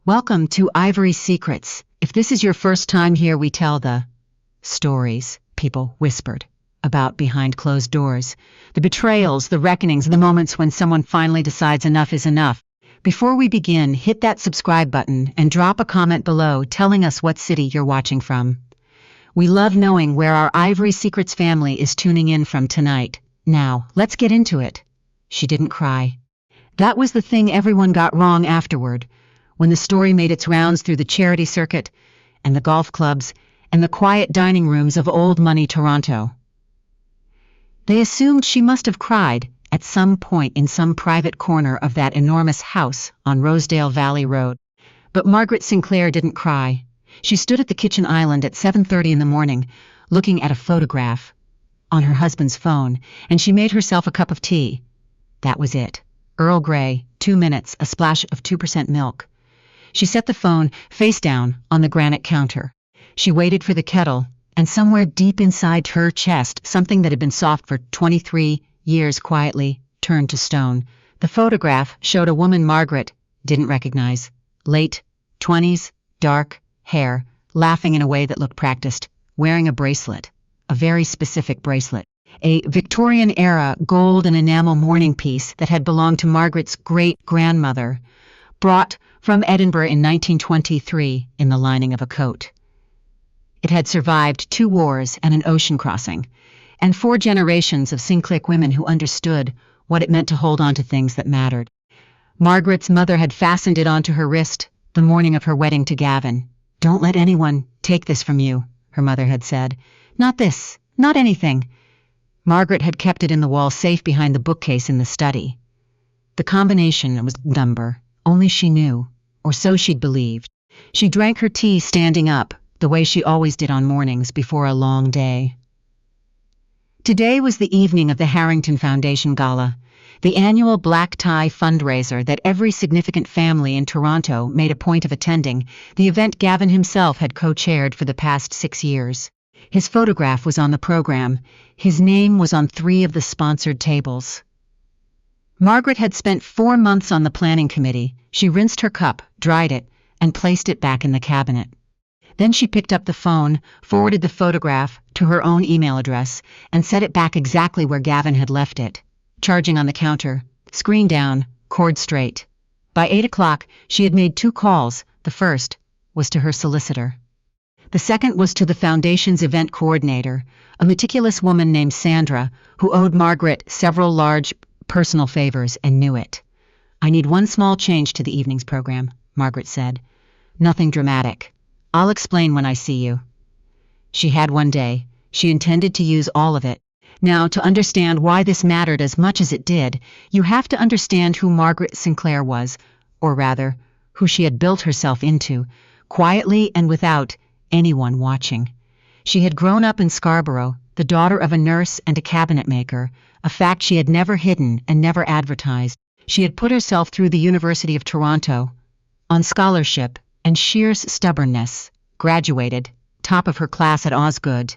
Welcome to Ivory Secrets. If this is your first time here, we tell the stories people whispered about behind closed doors, the betrayals, the reckonings, the moments when someone finally decides enough is enough. Before we begin, hit that subscribe button and drop a comment below telling us what city you're watching from. We love knowing where our Ivory Secrets family is tuning in from tonight. Now, let's get into it. She didn't cry. That was the thing everyone got wrong afterward. When the story made its rounds through the charity circuit, and the golf clubs, and the quiet dining rooms of old money Toronto. They assumed she must have cried at some point in some private corner of that enormous house on Rosedale Valley Road. But Margaret Sinclair didn't cry. She stood at the kitchen island at 7:30 in the morning, looking at a photograph on her husband's phone, and she made herself a cup of tea. That was it. Earl Grey, 2 minutes, a splash of 2% milk. She set the phone face down on the granite counter. She waited for the kettle, and somewhere deep inside her chest, something that had been soft for 23 years quietly turned to stone. The photograph showed a woman Margaret didn't recognize. Late 20s, dark hair, laughing in a way that looked practiced, wearing a bracelet, a very specific bracelet. A Victorian-era gold and enamel mourning piece that had belonged to Margaret's great-grandmother, brought from Edinburgh in 1923 in the lining of a coat. It had survived 2 wars and an ocean crossing, and 4 generations of Sinclair women who understood what it meant to hold on to things that mattered. Margaret's mother had fastened it onto her wrist the morning of her wedding to Gavin. "Don't let anyone take this from you," her mother had said. "Not this, not anything." Margaret had kept it in the wall safe behind the bookcase in the study. The combination was number. Only she knew, or so she'd believed. She drank her tea standing up, the way she always did on mornings before a long day. Today was the evening of the Harrington Foundation Gala, the annual black tie fundraiser that every significant family in Toronto made a point of attending, the event Gavin himself had co-chaired for the past 6 years. His photograph was on the program. His name was on 3 of the sponsored tables. Margaret had spent 4 months on the planning committee. She rinsed her cup, dried it, and placed it back in the cabinet. Then she picked up the phone, forwarded the photograph to her own email address, and set it back exactly where Gavin had left it, charging on the counter, screen down, cord straight. By 8 o'clock, she had made 2 calls. The first was to her solicitor. The second was to the foundation's event coordinator, a meticulous woman named Sandra, who owed Margaret several large personal favors and knew it. "I need 1 small change to the evening's program," Margaret said. "Nothing dramatic. I'll explain when I see you." She had 1 day. She intended to use all of it. Now, to understand why this mattered as much as it did, you have to understand who Margaret Sinclair was, or rather, who she had built herself into, quietly and without anyone watching. She had grown up in Scarborough, the daughter of a nurse and a cabinet maker, a fact she had never hidden and never advertised. She had put herself through the University of Toronto on scholarship and sheer stubbornness, graduated, top of her class at Osgoode,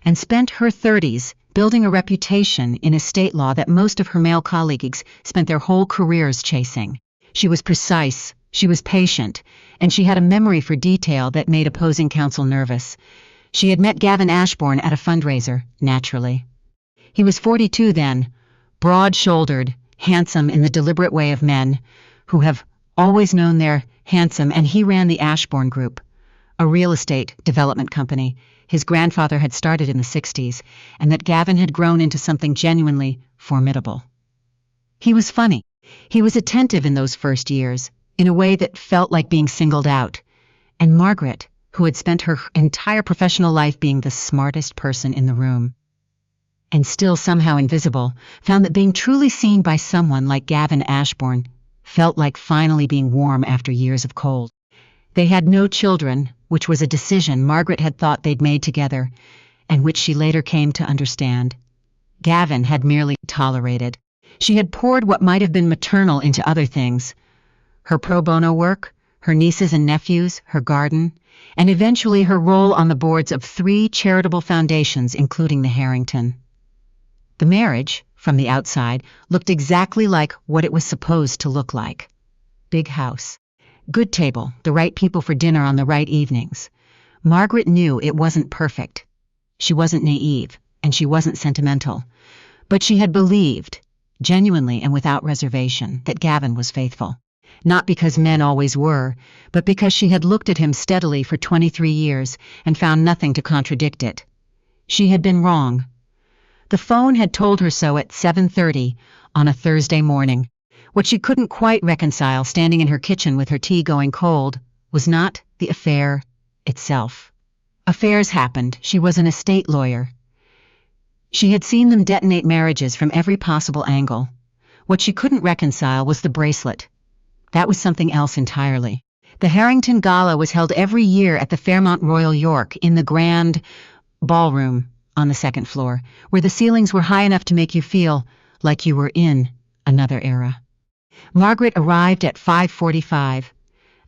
and spent her 30s building a reputation in estate law that most of her male colleagues spent their whole careers chasing. She was precise, she was patient, and she had a memory for detail that made opposing counsel nervous. She had met Gavin Ashbourne at a fundraiser, naturally. He was 42 then, broad-shouldered, handsome in the deliberate way of men who have always known they're handsome, and he ran the Ashbourne Group, a real estate development company his grandfather had started in the 60s, and that Gavin had grown into something genuinely formidable. He was funny. He was attentive in those first years, in a way that felt like being singled out. And Margaret, who had spent her entire professional life being the smartest person in the room, and still somehow invisible, found that being truly seen by someone like Gavin Ashbourne felt like finally being warm after years of cold. They had no children, which was a decision Margaret had thought they'd made together, and which she later came to understand. Gavin had merely tolerated. She had poured what might have been maternal into other things. Her pro bono work, her nieces and nephews, her garden, and eventually her role on the boards of 3 charitable foundations, including the Harrington. The marriage, from the outside, looked exactly like what it was supposed to look like. Big house. Good table, the right people for dinner on the right evenings. Margaret knew it wasn't perfect. She wasn't naive, and she wasn't sentimental. But she had believed, genuinely and without reservation, that Gavin was faithful. Not because men always were, but because she had looked at him steadily for 23 years and found nothing to contradict it. She had been wrong. The phone had told her so at 7:30 on a Thursday morning. What she couldn't quite reconcile, standing in her kitchen with her tea going cold, was not the affair itself. Affairs happened. She was an estate lawyer. She had seen them detonate marriages from every possible angle. What she couldn't reconcile was the bracelet. That was something else entirely. The Harrington Gala was held every year at the Fairmont Royal York in the grand ballroom on the second floor, where the ceilings were high enough to make you feel like you were in another era. Margaret arrived at 5:45,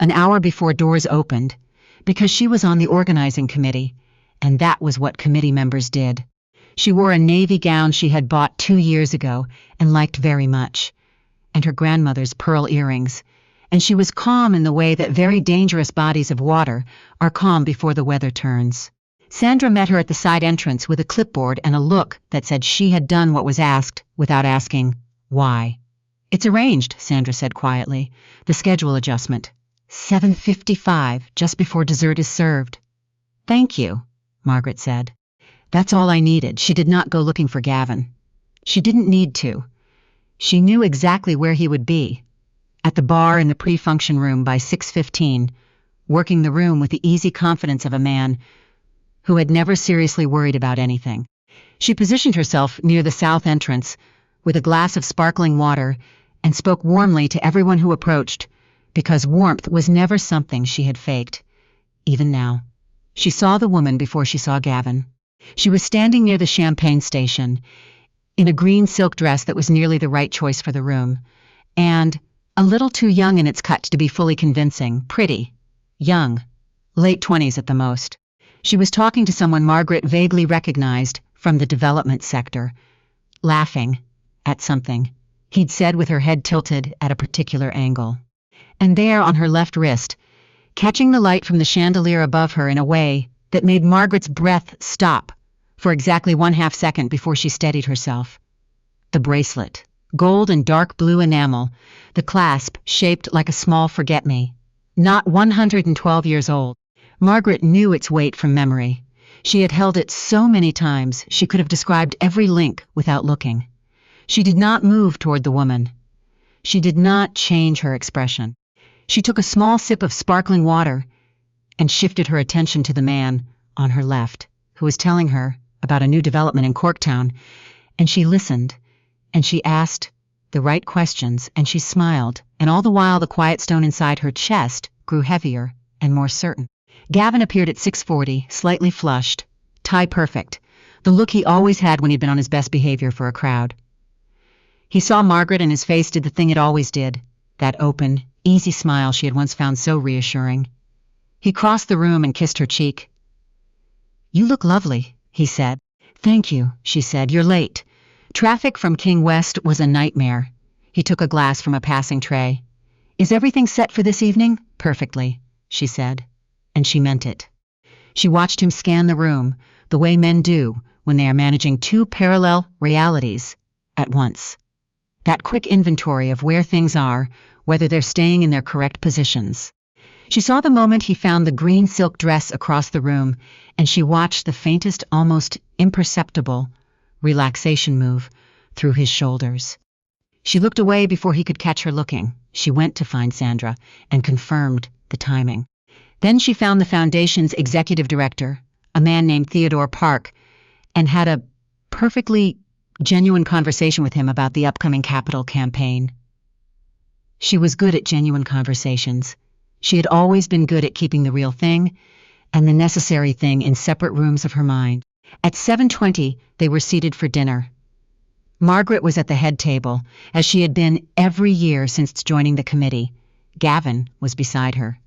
an hour before doors opened, because she was on the organizing committee, and that was what committee members did. She wore a navy gown she had bought 2 years ago and liked very much, and her grandmother's pearl earrings, and she was calm in the way that very dangerous bodies of water are calm before the weather turns. Sandra met her at the side entrance with a clipboard and a look that said she had done what was asked without asking why. "It's arranged," Sandra said quietly. "The schedule adjustment. 7:55, just before dessert is served." "Thank you," Margaret said. That's all I needed. She did not go looking for Gavin. She didn't need to. She knew exactly where he would be. At the bar in the pre-function room by 6:15, working the room with the easy confidence of a man who had never seriously worried about anything. She positioned herself near the south entrance with a glass of sparkling water and spoke warmly to everyone who approached, because warmth was never something she had faked, even now. She saw the woman before she saw Gavin. She was standing near the champagne station, in a green silk dress that was nearly the right choice for the room, and a little too young in its cut to be fully convincing. Pretty. Young. Late 20s at the most. She was talking to someone Margaret vaguely recognized from the development sector, laughing at something he'd said with her head tilted at a particular angle. And there on her left wrist, catching the light from the chandelier above her in a way that made Margaret's breath stop for exactly 1/2 second before she steadied herself. The bracelet. Gold and dark blue enamel, the clasp shaped like a small forget-me. Not 112 years old. Margaret knew its weight from memory. She had held it so many times she could have described every link without looking. She did not move toward the woman. She did not change her expression. She took a small sip of sparkling water and shifted her attention to the man on her left, who was telling her about a new development in Corktown, and she listened, and she asked the right questions, and she smiled, and all the while the quiet stone inside her chest grew heavier and more certain. Gavin appeared at 6:40, slightly flushed, tie perfect, the look he always had when he'd been on his best behavior for a crowd. He saw Margaret, and his face did the thing it always did, that open, easy smile she had once found so reassuring. He crossed the room and kissed her cheek. "You look lovely," he said. "Thank you," she said. "You're late." Traffic from King West was a nightmare. He took a glass from a passing tray. "Is everything set for this evening?" "Perfectly," she said, and she meant it. She watched him scan the room, the way men do when they are managing 2 parallel realities at once. That quick inventory of where things are, whether they're staying in their correct positions. She saw the moment he found the green silk dress across the room, and she watched the faintest, almost imperceptible relaxation move through his shoulders. She looked away before he could catch her looking. She went to find Sandra and confirmed the timing. Then she found the foundation's executive director, a man named Theodore Park, and had a perfectly genuine conversation with him about the upcoming capital campaign. She was good at genuine conversations. She had always been good at keeping the real thing and the necessary thing in separate rooms of her mind. At 7:20, they were seated for dinner. Margaret was at the head table, as she had been every year since joining the committee. Gavin was beside her.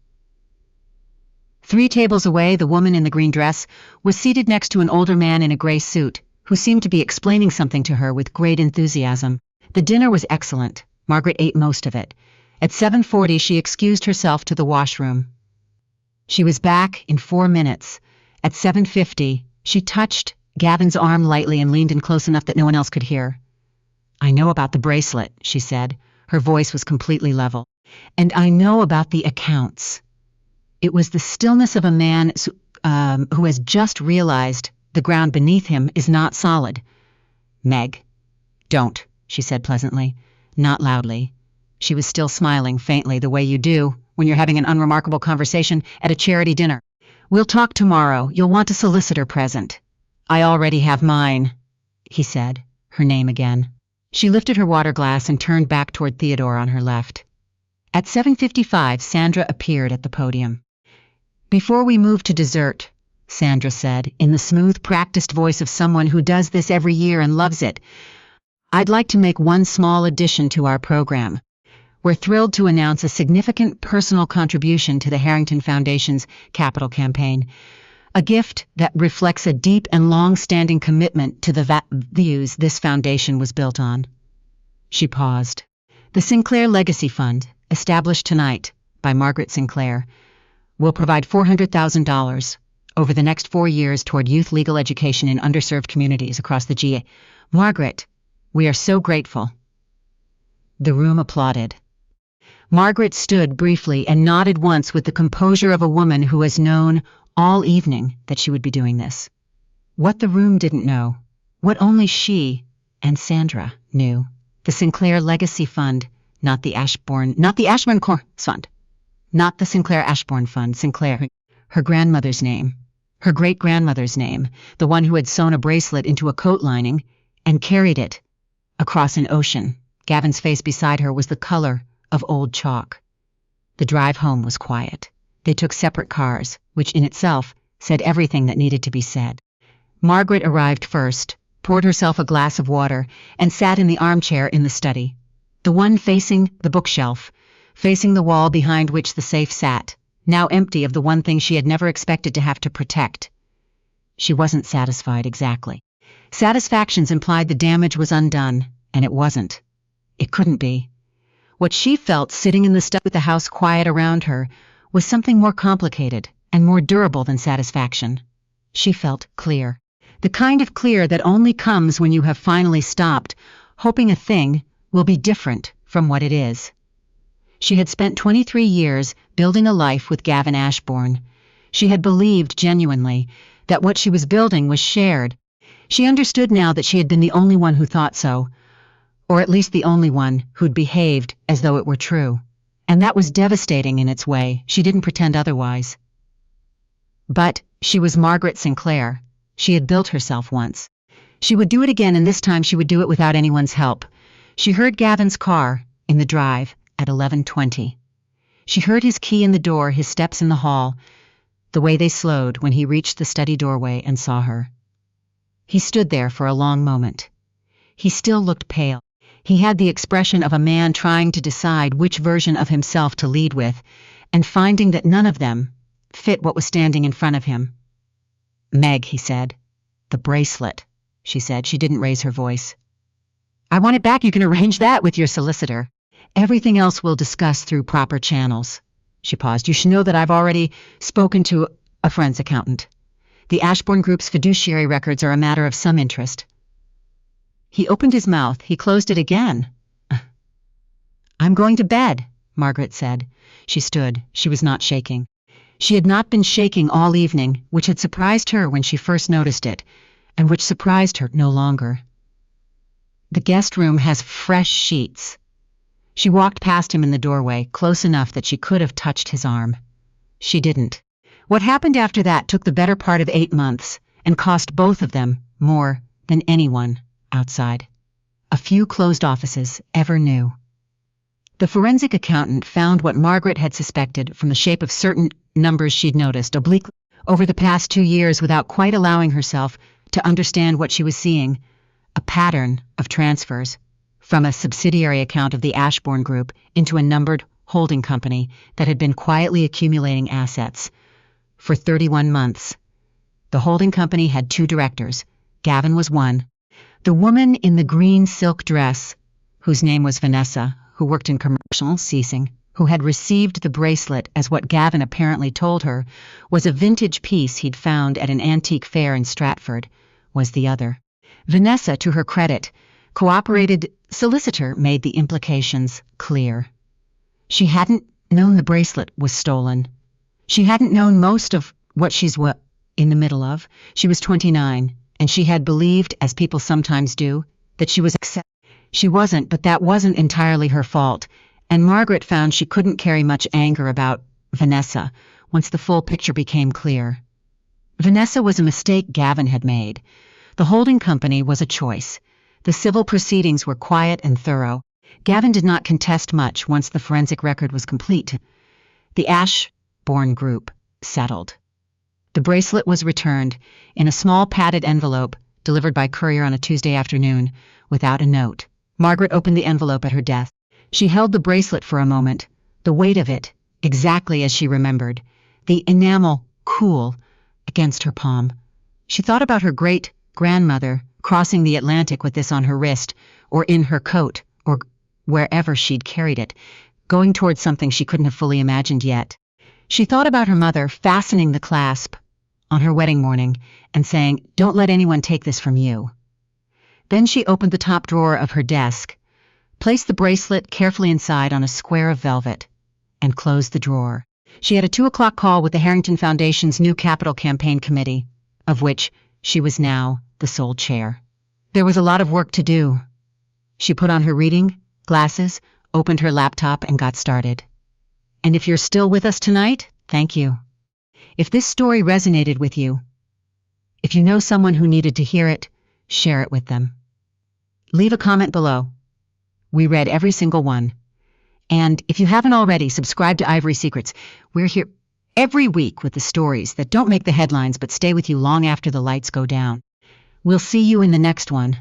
3 tables away, the woman in the green dress was seated next to an older man in a gray suit, who seemed to be explaining something to her with great enthusiasm. The dinner was excellent. Margaret ate most of it, At 7:40, she excused herself to the washroom. She was back in 4 minutes. At 7:50, she touched Gavin's arm lightly and leaned in close enough that no one else could hear. "I know about the bracelet," she said. Her voice was completely level. "And I know about the accounts." It was the stillness of a man who has just realized the ground beneath him is not solid. "Meg, don't," she said pleasantly, not loudly. She was still smiling faintly, the way you do when you're having an unremarkable conversation at a charity dinner. "We'll talk tomorrow. You'll want a solicitor present." "I already have mine," he said, her name again. She lifted her water glass and turned back toward Theodore on her left. At 7:55, Sandra appeared at the podium. "Before we move to dessert," Sandra said, in the smooth, practiced voice of someone who does this every year and loves it, "I'd like to make one small addition to our program. We're thrilled to announce a significant personal contribution to the Harrington Foundation's capital campaign, a gift that reflects a deep and long-standing commitment to the values this foundation was built on." She paused. "The Sinclair Legacy Fund, established tonight by Margaret Sinclair, will provide $400,000 over the next 4 years toward youth legal education in underserved communities across the GA. Margaret, we are so grateful." The room applauded. Margaret stood briefly and nodded once with the composure of a woman who has known all evening that she would be doing this. What the room didn't know, what only she and Sandra knew, the Sinclair Legacy Fund, not the Ashbourne Fund, not the Sinclair Ashbourne Fund, Sinclair, her grandmother's name, her great-grandmother's name, the one who had sewn a bracelet into a coat lining and carried it across an ocean. Gavin's face beside her was the color of old chalk. The drive home was quiet. They took separate cars, which in itself said everything that needed to be said. Margaret arrived first, poured herself a glass of water, and sat in the armchair in the study, the one facing the bookshelf, facing the wall behind which the safe sat, now empty of the one thing she had never expected to have to protect. She wasn't satisfied exactly. Satisfactions implied the damage was undone, and it wasn't. It couldn't be. What she felt sitting in the study with the house quiet around her was something more complicated and more durable than satisfaction. She felt clear. The kind of clear that only comes when you have finally stopped, hoping a thing will be different from what it is. She had spent 23 years building a life with Gavin Ashbourne. She had believed genuinely that what she was building was shared. She understood now that she had been the only one who thought so, or at least the only one who'd behaved as though it were true. And that was devastating in its way. She didn't pretend otherwise. But she was Margaret Sinclair. She had built herself once. She would do it again, and this time she would do it without anyone's help. She heard Gavin's car in the drive at 11:20. She heard his key in the door, his steps in the hall, the way they slowed when he reached the study doorway and saw her. He stood there for a long moment. He still looked pale. He had the expression of a man trying to decide which version of himself to lead with, and finding that none of them fit what was standing in front of him. "Meg," he said. "The bracelet," she said. She didn't raise her voice. "I want it back. You can arrange that with your solicitor. Everything else we'll discuss through proper channels." She paused. "You should know that I've already spoken to a friend's accountant. The Ashbourne Group's fiduciary records are a matter of some interest." He opened his mouth. He closed it again. "I'm going to bed," Margaret said. She stood. She was not shaking. She had not been shaking all evening, which had surprised her when she first noticed it, and which surprised her no longer. "The guest room has fresh sheets." She walked past him in the doorway, close enough that she could have touched his arm. She didn't. What happened after that took the better part of 8 months, and cost both of them more than anyone outside a few closed offices ever knew. The forensic accountant found what Margaret had suspected from the shape of certain numbers she'd noticed obliquely over the past 2 years without quite allowing herself to understand what she was seeing, a pattern of transfers from a subsidiary account of the Ashbourne Group into a numbered holding company that had been quietly accumulating assets for 31 months. The holding company had 2 directors. Gavin was one. The woman in the green silk dress, whose name was Vanessa, who worked in commercial ceasing, who had received the bracelet as what Gavin apparently told her was a vintage piece he'd found at an antique fair in Stratford, was the other. Vanessa, to her credit, cooperated. Solicitor made the implications clear. She hadn't known the bracelet was stolen. She hadn't known most of what she's in the middle of. She was 29, and she had believed, as people sometimes do, that she was She wasn't, but that wasn't entirely her fault, and Margaret found she couldn't carry much anger about Vanessa once the full picture became clear. Vanessa was a mistake Gavin had made. The holding company was a choice. The civil proceedings were quiet and thorough. Gavin did not contest much once the forensic record was complete. The Ashbourne group settled. The bracelet was returned in a small padded envelope delivered by courier on a Tuesday afternoon without a note. Margaret opened the envelope at her desk. She held the bracelet for a moment, the weight of it, exactly as she remembered, the enamel cool against her palm. She thought about her great-grandmother crossing the Atlantic with this on her wrist, or in her coat, or wherever she'd carried it, going towards something she couldn't have fully imagined yet. She thought about her mother fastening the clasp on her wedding morning and saying, "Don't let anyone take this from you." Then she opened the top drawer of her desk, placed the bracelet carefully inside on a square of velvet, and closed the drawer. She had a 2:00 call with the Harrington Foundation's new capital campaign committee, of which she was now the sole chair. There was a lot of work to do. She put on her reading glasses, opened her laptop, and got started. And if you're still with us tonight, thank you. If this story resonated with you, if you know someone who needed to hear it, share it with them. Leave a comment below. We read every single one. And if you haven't already, subscribe to Ivory Secrets. We're here every week with the stories that don't make the headlines but stay with you long after the lights go down. We'll see you in the next one.